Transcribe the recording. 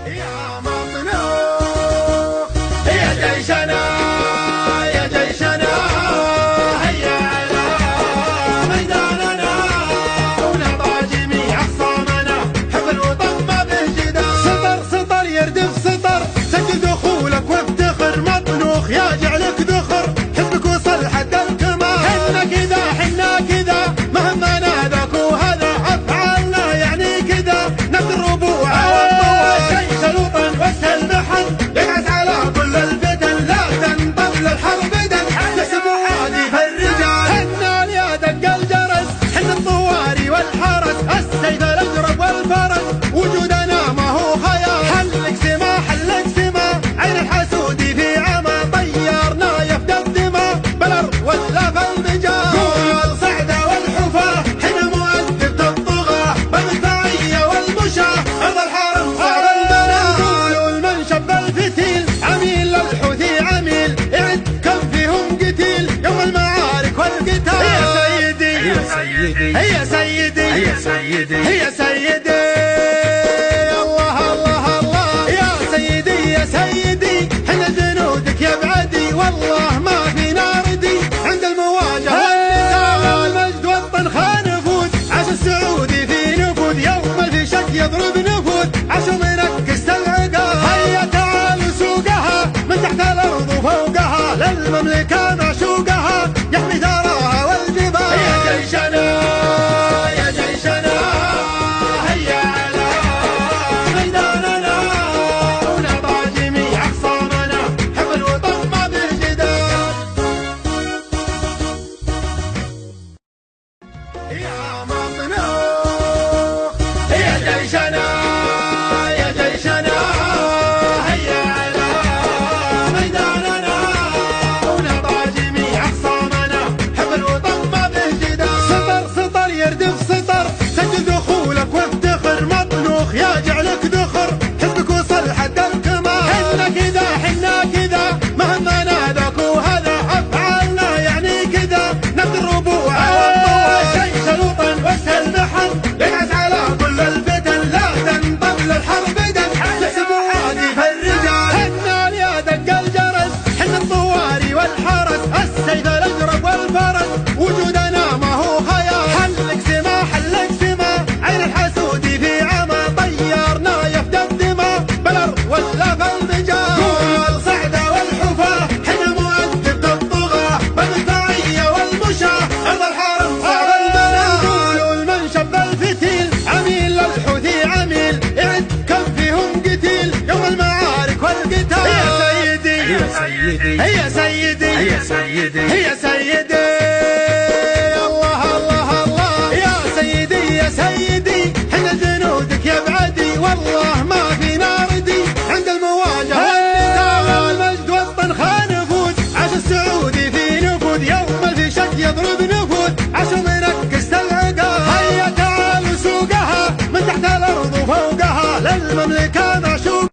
يا مطلوب يا جيشنا يا جيشنا هيا على ميداننا ونضع جميع خصامنا حب الوطن ما به جدال. سطر سطر يردف سطر سجل دخولك وافتخر مطنوخ يا جعلك ذخر حزبك وصل حد الكمال. حنا كذا حنا كذا مهما ناداك وهذا افعالنا يعني كذا نبذ الربوع والجيش الوطن واسهل محن يقعد على كل الفتن لا تنطل الحرب دن نحسب عادي فالرجال. حنا يا دق الجرس حنا الطواري والحرس السيف الاجرب والفرس وجودنا ما هو خيال. حلك سما حلك سما عين الحسود في عمى طيرنا يفدى الدماء بالارض ولا في المجال. قول صعده والحفاه حنا مؤدب الطغاه بالمدفعيه والمشاه ارض الحرم صار البنات. قولوا المنشب الفتيل عميل للحوثي عميل اعد كم فيهم قتيل يوم المعارك والقتال. يا سيدي يا سيدي يا سيدي يا سيدي يا سيدي الله الله الله يا سيدي يا سيدي حنا جنودك يا بعدي والله ما فينا ردي عند المواجهة والنزال. المجد والطنخة نفوذ عاش السعودي في نفوذ يوم الفشك يضرب نفوذ عاش منكست العقال. هيا تعالوا سوقها من تحت الارض وفوقها للمملكة معشوقها يحمي ثراها والجبال. يا جيشنا يا جيشنا هيا على ميداننا ونضع جميع خصامنا حب الوطن ما به جدال. يا مطلوب يا جيشنا يا جيشنا هيا على ميداننا ونضع جميع خصامنا حب الوطن ما به جدال. سطر سطر يردف سطر سجل دخولك وافتخر مطنوخ يا جعلك ذخر حزبك وصل حد الكمال. حنا كذا حنا كذا مهما ناداك وهذا افعالنا يعني كذا نبذ الربوع والجيش الوطن واسهل محن يقعد على كل الفتن لا تنطل الحرب دن نحسب عادي فالرجال. حنا يا دق الجرس حنا الطواري والحرس السيف الاجرب والفرس وجودنا ما هو خيال. حلك سما حلك سما عين الحسود في عمى طيرنا يفدى الدماء بالارض ولا في المجال. قول صعده والحفاه حنا مؤدب الطغاه بالمدفعيه والمشاه ارض الحرم صار البنات. قولوا المنشب الفتيل عميل للحوثي عميل اعد كم فيهم قتيل يوم المعارك والقتال. يا سيدي يا سيدي يا سيدي يا سيدي يا سيدي الله الله الله يا سيدي يا سيدي حنا جنودك يا بعدي والله ما فينا ردي عند المواجهة والنزال. المجد والطنخة نفوذ عاش السعودي في نفوذ يوم الفشك يضرب نفوذ عاش